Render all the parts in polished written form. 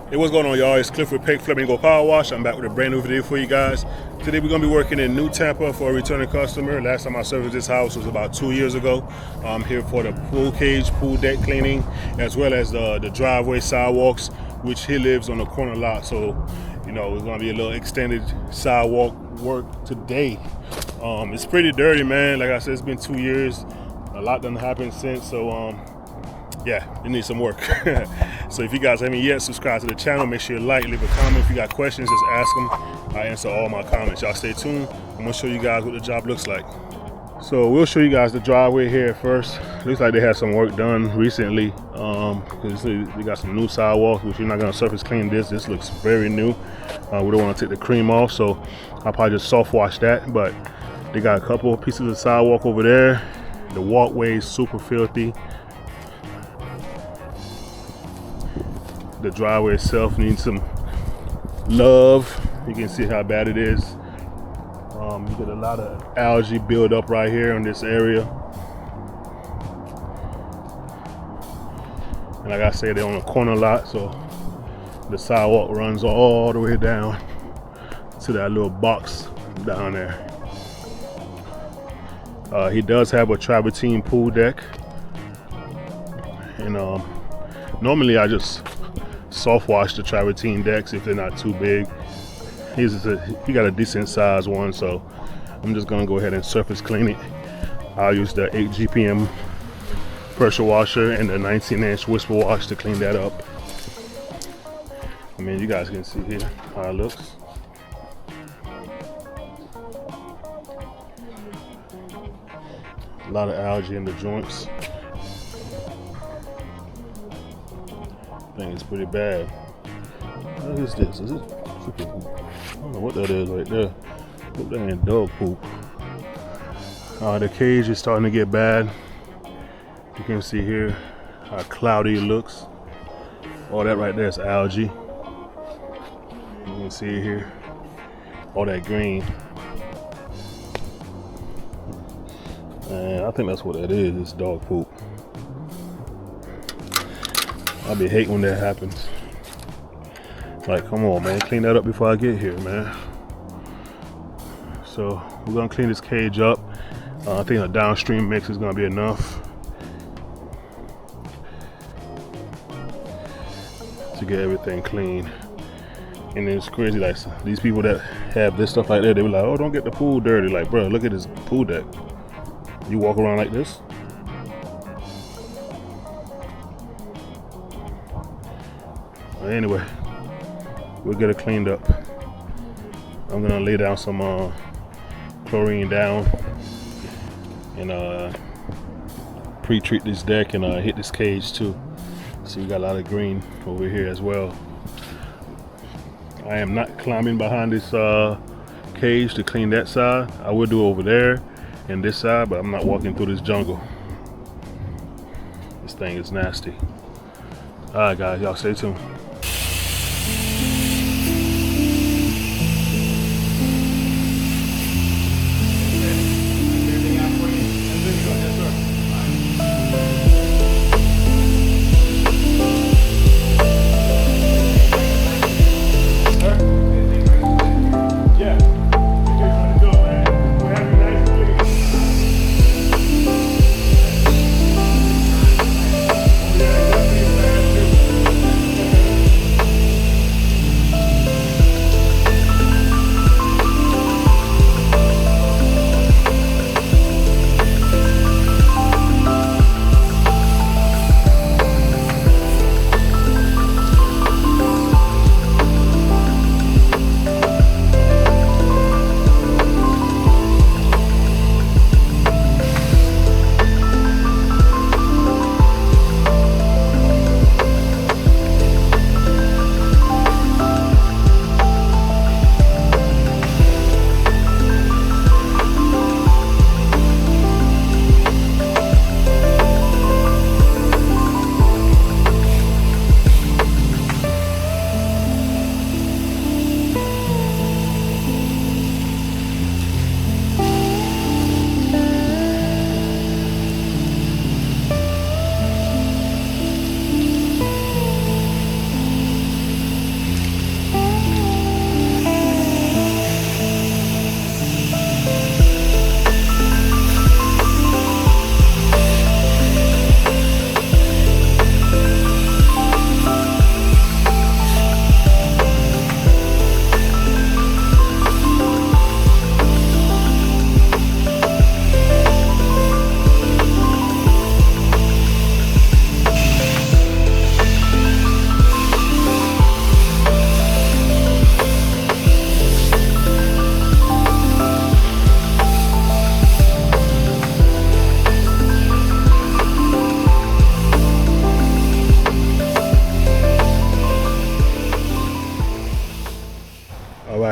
Hey, what's going on, y'all? It's Cliff with Peck Flamingo Power Wash. I'm back with a brand new video for you guys. Today we're going to be working in New Tampa for a returning customer. Last time I serviced this house was about 2 years ago. I'm here for the pool cage, pool deck cleaning, as well as the driveway sidewalks, which he lives on the corner lot. So, you know, it's going to be a little extended sidewalk work today. It's pretty dirty, man. Like I said, it's been 2 years. A lot done happened since, so yeah, it needs some work. So if you guys haven't yet, subscribe to the channel. Make sure you like, leave a comment. If you got questions, just ask them. I answer all my comments. Y'all stay tuned. I'm gonna show you guys what the job looks like. So we'll show you guys the driveway here first. Looks like they had some work done recently. Because we got some new sidewalks, which we're not gonna surface clean this. This looks very new. We don't want to take the cream off, so I'll probably just soft wash that. But they got a couple of pieces of sidewalk over there. The walkway is super filthy. The driveway itself needs some love. You can see how bad it is. You get a lot of algae build up right here in this area. And like I said, they're on a corner lot, so the sidewalk runs all the way down to that little box down there. He does have a travertine pool deck. And normally I just soft wash the travertine decks if they're not too big. He got a decent size one, so I'm just gonna go ahead and surface clean it. I'll use the 8 GPM pressure washer and the 19-inch whisper wash to clean that up. I mean, you guys can see here how it looks. A lot of algae in the joints. I think it's pretty bad. What is this? Is it? I don't know what that is right there. Look, that ain't dog poop. The cage is starting to get bad. You can see here how cloudy it looks. All that right there is algae. You can see here all that green. And I think that's what that is. It's dog poop. I be hating when that happens. Like, come on, man, clean that up before I get here, man. So we're gonna clean this cage up. I think a downstream mix is gonna be enough to get everything clean. And it's crazy, like these people that have this stuff like that, they be like, oh, don't get the pool dirty. Like, bro, look at this pool deck. You walk around like this? Anyway, we'll get it cleaned up. I'm gonna lay down some chlorine down and pre-treat this deck and hit this cage too. So we got a lot of green over here as well. I am not climbing behind this cage to clean that side. I will do over there and this side, but I'm not walking through this jungle. This thing is nasty. All right, guys, y'all stay tuned.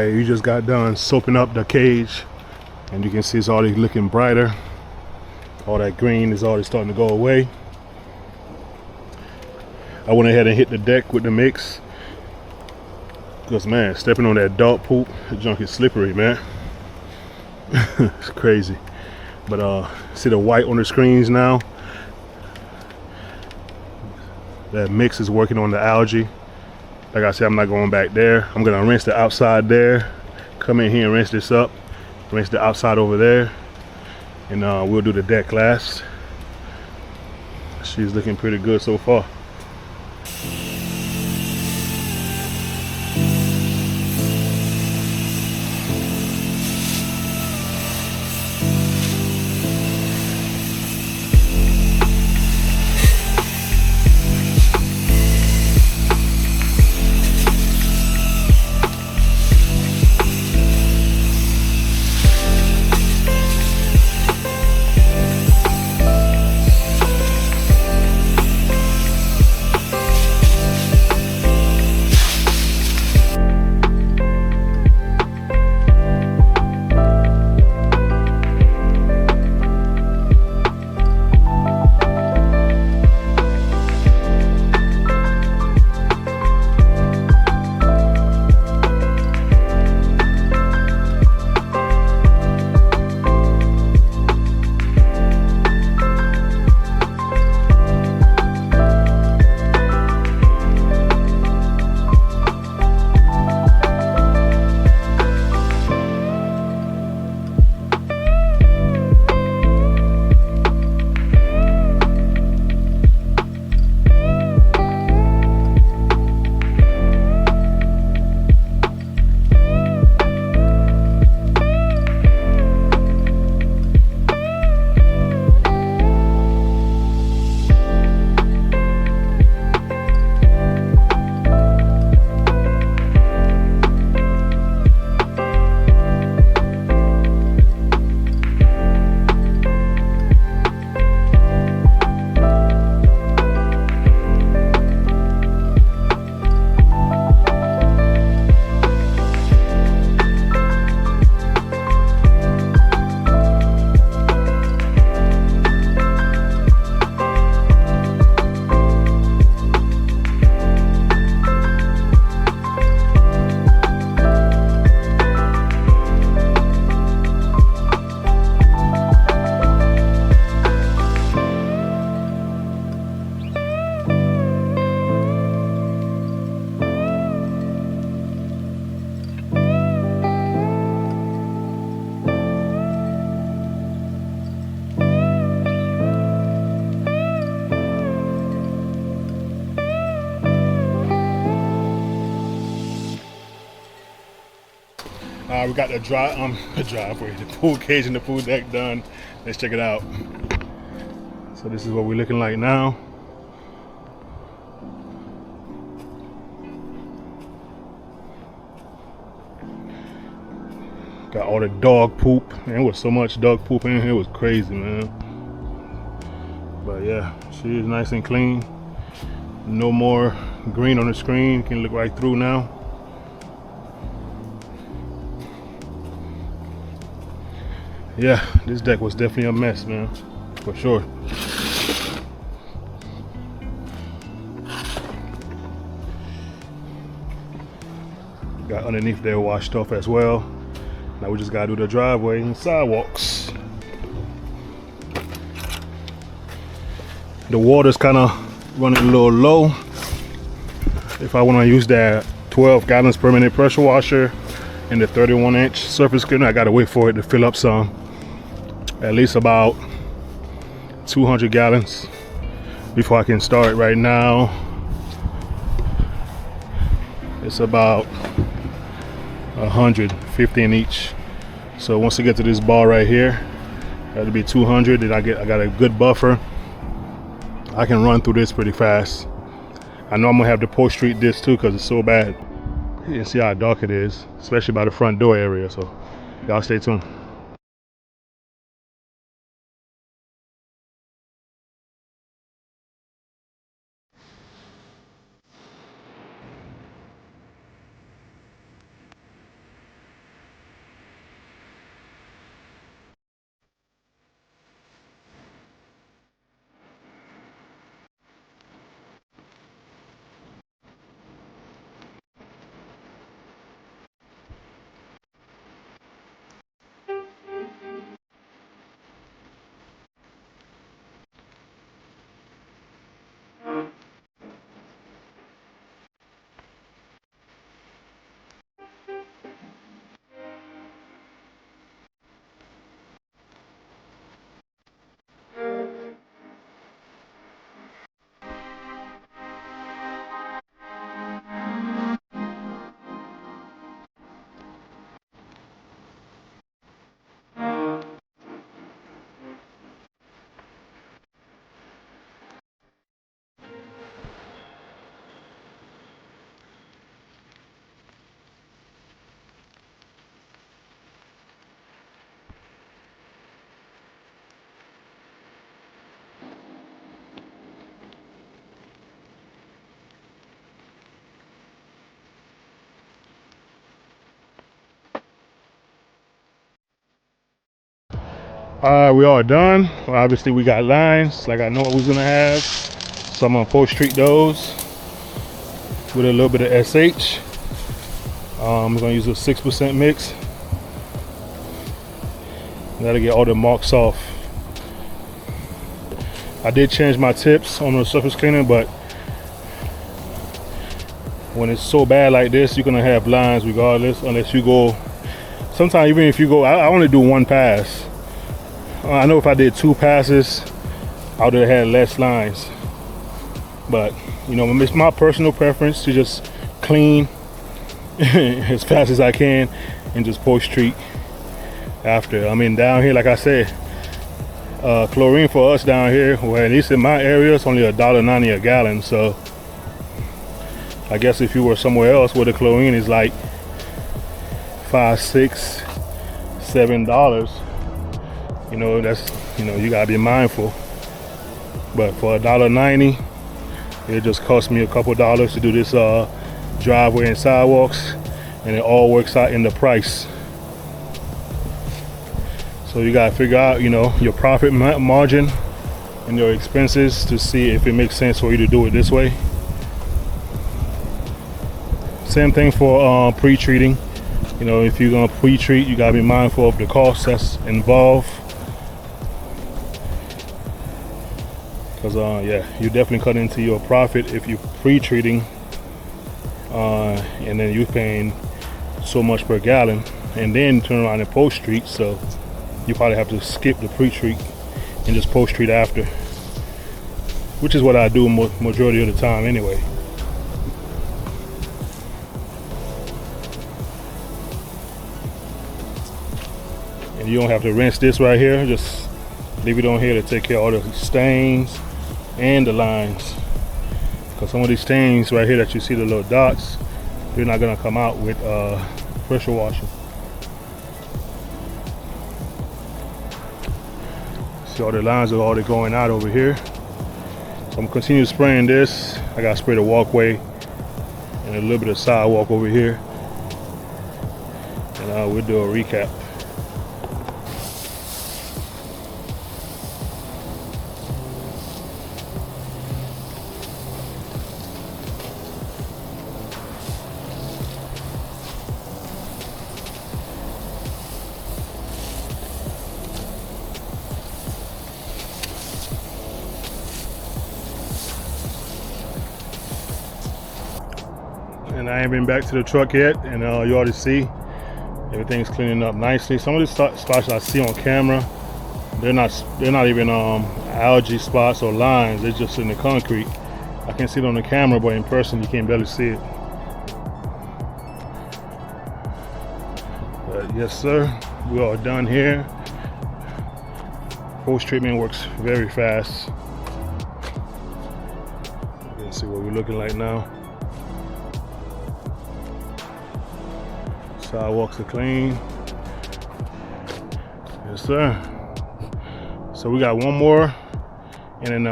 Alright, you just got done soaping up the cage, and you can see it's already looking brighter. All that green is already starting to go away. I went ahead and hit the deck with the mix, because man, stepping on that dog poop, the junk is slippery, man. It's crazy. But see the white on the screens now? That mix is working on the algae. Like I said, I'm not going back there. I'm gonna rinse the outside there, come in here and rinse this up, rinse the outside over there, and we'll do the deck last. She's looking pretty good so far. We got the driveway, the pool cage and the pool deck done. Let's check it out. So this is what we're looking like now. Got all the dog poop. Man, there was so much dog poop in here, it was crazy, man. But yeah, she is nice and clean. No more green on the screen. You can look right through now. Yeah, this deck was definitely a mess, man, for sure. Got underneath there washed off as well. Now we just gotta do the driveway and sidewalks. The water's kind of running a little low. If I want to use that 12 gallons per minute pressure washer and the 31-inch surface cleaner, I gotta wait for it to fill up some. At least about 200 gallons before I can start. Right now it's about 150 in each. So once I get to this bar right here, that'll be 200, and I got a good buffer. I can run through this pretty fast. I know I'm gonna have to post treat this too because it's so bad. You can see how dark it is, especially by the front door area. So y'all stay tuned. We all done. Well, obviously we got lines like I know what we're gonna have. So I'm gonna post treat those with a little bit of SH. I'm gonna use a 6% mix. That'll get all the marks off. I did change my tips on the surface cleaner, but when it's so bad like this, you're gonna have lines regardless, unless you go. Sometimes even if you go, I only do one pass. I know if I did 2 passes, I would have had less lines. But you know, it's my personal preference to just clean as fast as I can and just post treat after. I mean, down here, like I said, chlorine for us down here, well, at least in my area, it's only $1.90 a gallon. So I guess if you were somewhere else where the chlorine is like $5, $6, $7, you know, that's, you know, you gotta be mindful. But for $1.90, it just cost me a couple dollars to do this driveway and sidewalks, and it all works out in the price. So you gotta figure out, you know, your profit margin and your expenses to see if it makes sense for you to do it this way. Same thing for pre-treating. You know, if you're gonna pre-treat, you gotta be mindful of the cost that's involved. Because yeah, you definitely cut into your profit if you're pre-treating, and then you're paying so much per gallon, and then turn around and post-treat. So you probably have to skip the pre-treat and just post-treat after, which is what I do majority of the time anyway. And you don't have to rinse this right here, just leave it on here to take care of all the stains and the lines, because some of these stains right here that you see, the little dots, they're not going to come out with pressure washing. See, all the lines are already going out over here. So I'm continue spraying this. I got to spray the walkway and a little bit of sidewalk over here, and we'll do a recap. And I ain't been back to the truck yet, and you already see everything's cleaning up nicely. Some of the spots I see on camera, they're not even algae spots or lines, they're just in the concrete. I can see it on the camera, but in person you can barely see it. But yes sir, we are done here. Post treatment works very fast. You can see what we're looking like now. Sidewalks are clean. Yes sir. So we got one more, and then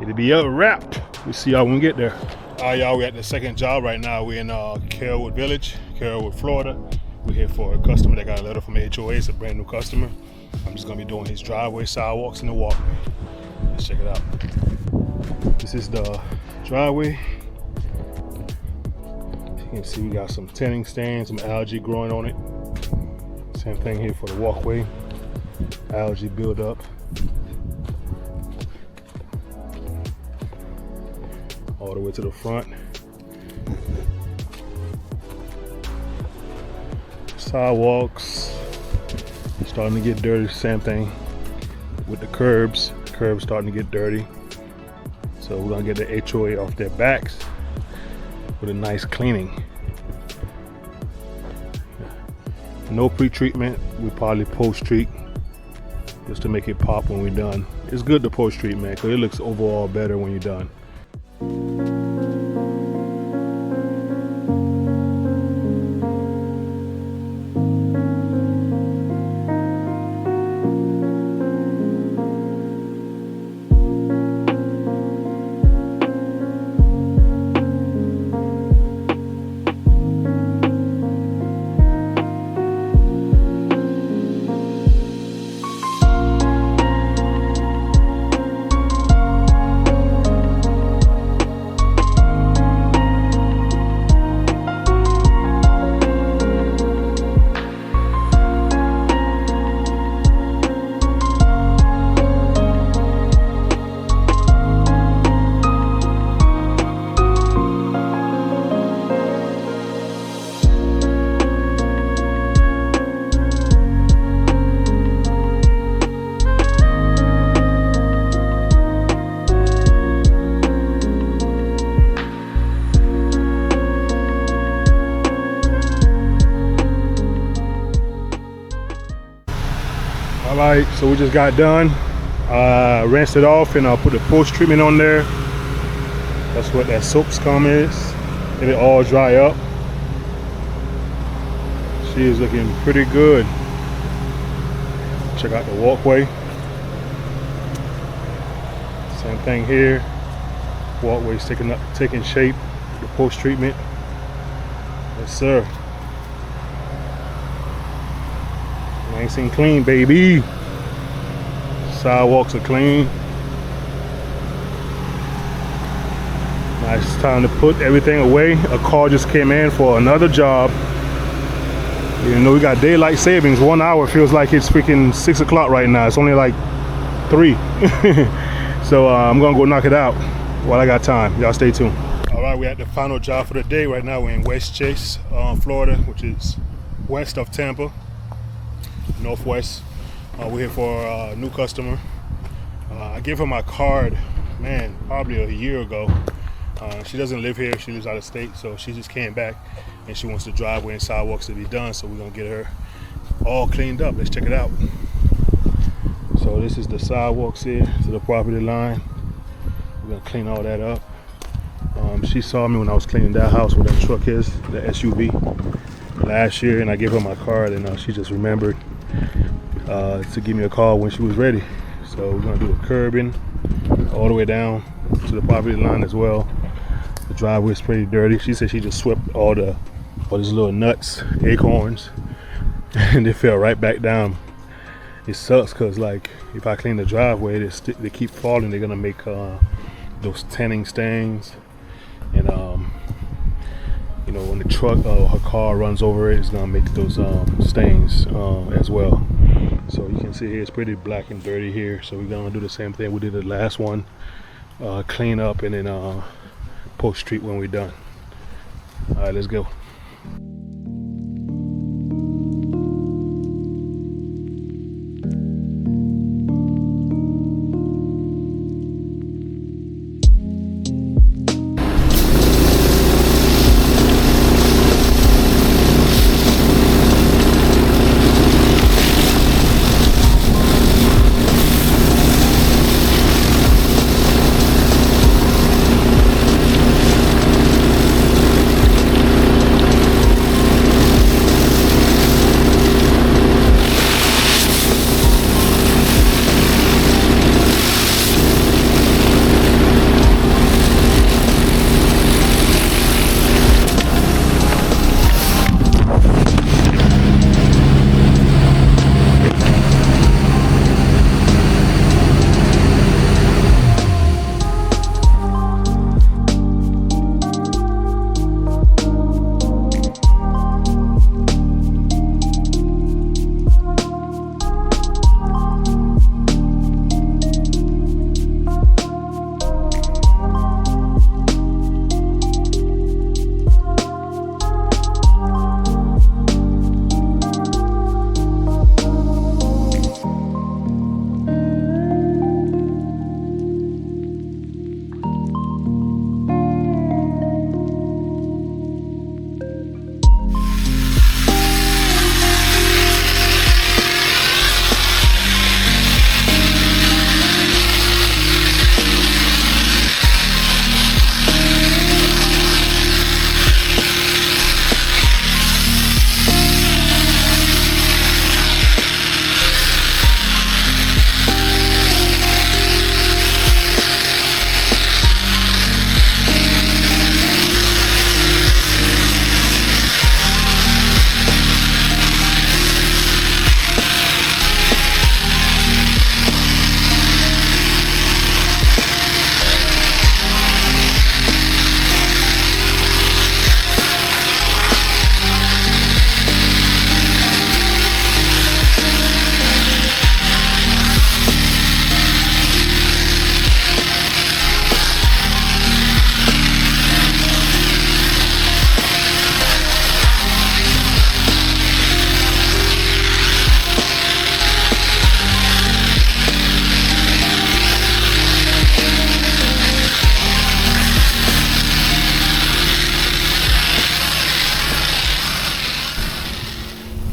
it'll be a wrap. We'll see y'all when we get there. Y'all, we're at the second job right now. We're in Carrollwood Village, Carrollwood, Florida. We're here for a customer that got a letter from HOA. It's a brand new customer. I'm just gonna be doing his driveway, sidewalks, and the walkway. Let's check it out. This is the driveway. You can see we got some tinning stains, some algae growing on it. Same thing here for the walkway. Algae build up. All the way to the front. Sidewalks starting to get dirty. Same thing with the curbs. Curbs starting to get dirty. So we're gonna get the HOA off their backs with a nice cleaning. No pre-treatment, we probably post-treat just to make it pop when we're done. It's good to post-treat, man, because it looks overall better when you're done. Alright, so we just got done. Rinsed it off and I'll put the post treatment on there. That's what that soap scum is. Let it all dry up. She is looking pretty good. Check out the walkway. Same thing here. Walkway's taking shape. The post treatment. Yes, sir. Nice and clean, baby. Sidewalks are clean. Now it's time to put everything away. A call just came in for another job. You know, we got daylight savings. 1 hour feels like it's freaking 6 o'clock right now. It's only like 3. So I'm gonna go knock it out while I got time. Y'all stay tuned. All right, we're at the final job for the day. Right now we're in West Chase, Florida, which is west of Tampa, northwest. We're here for a new customer. I gave her my card, man, probably a year ago. She doesn't live here, she lives out of state, so she just came back and she wants the driveway and sidewalks to be done, so we're gonna get her all cleaned up. Let's check it out. So this is the sidewalks here to the property line. We're gonna clean all that up. She saw me when I was cleaning that house where that truck is, the SUV, last year, and I gave her my card, and she just remembered to give me a call when she was ready. So we're gonna do the curbing all the way down to the property line as well. The driveway is pretty dirty. She said she just swept all these little nuts, acorns, and they fell right back down. It sucks because, like, if I clean the driveway, they keep falling. They're gonna make those tanning stains, and you know, when the truck her car runs over it, it's gonna make those stains as well. So you can see here it's pretty black and dirty here. So we're gonna do the same thing we did the last one, clean up and then post treat when we're done. All right, let's go.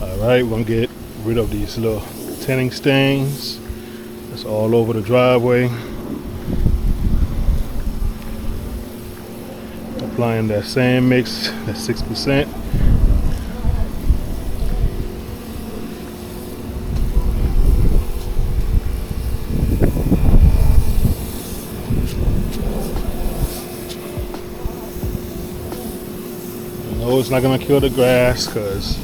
Alright, we're gonna get rid of these little tinting stains. That's all over the driveway. Applying that sand mix, that 6%. No, it's not gonna kill the grass because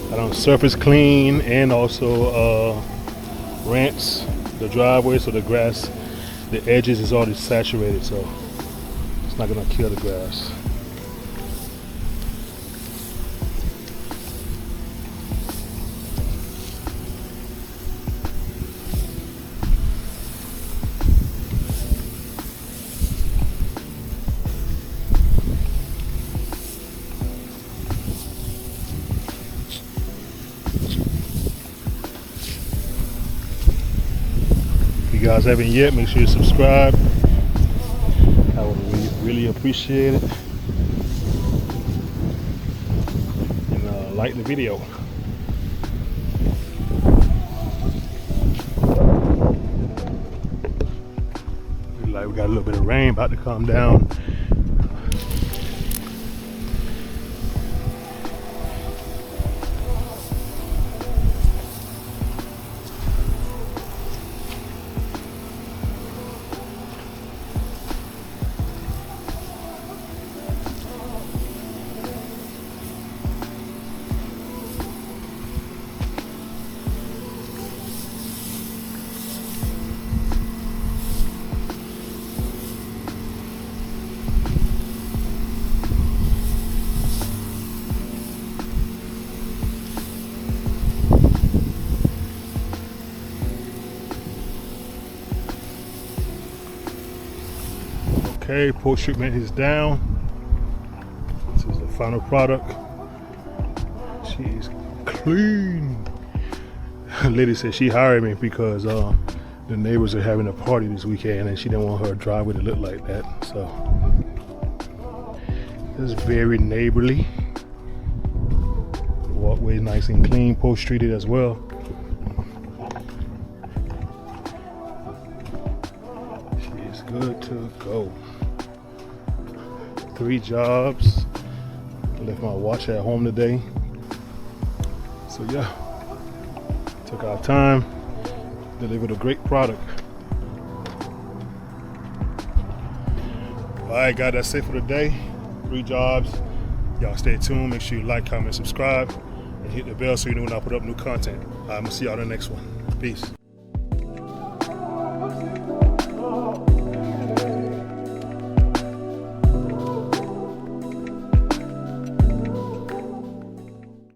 I don't surface clean and also rinse the driveway, so the grass, the edges is already saturated, so it's not gonna kill the grass. If you guys haven't yet, make sure you subscribe. I would really appreciate it. And like the video. Like we got a little bit of rain about to come down. Okay, post treatment is down. This is the final product. She is clean. Lady said she hired me because the neighbors are having a party this weekend and she didn't want her driveway to look like that. So it's very neighborly. The walkway nice and clean, post treated as well. She is good to go. 3 jobs. I left my watch at home today. So yeah, took our time, delivered a great product. Alright guys, that's it for the day. 3 jobs. Y'all stay tuned. Make sure you like, comment, subscribe, and hit the bell so you know when I put up new content. I'm gonna see y'all in the next one. Peace.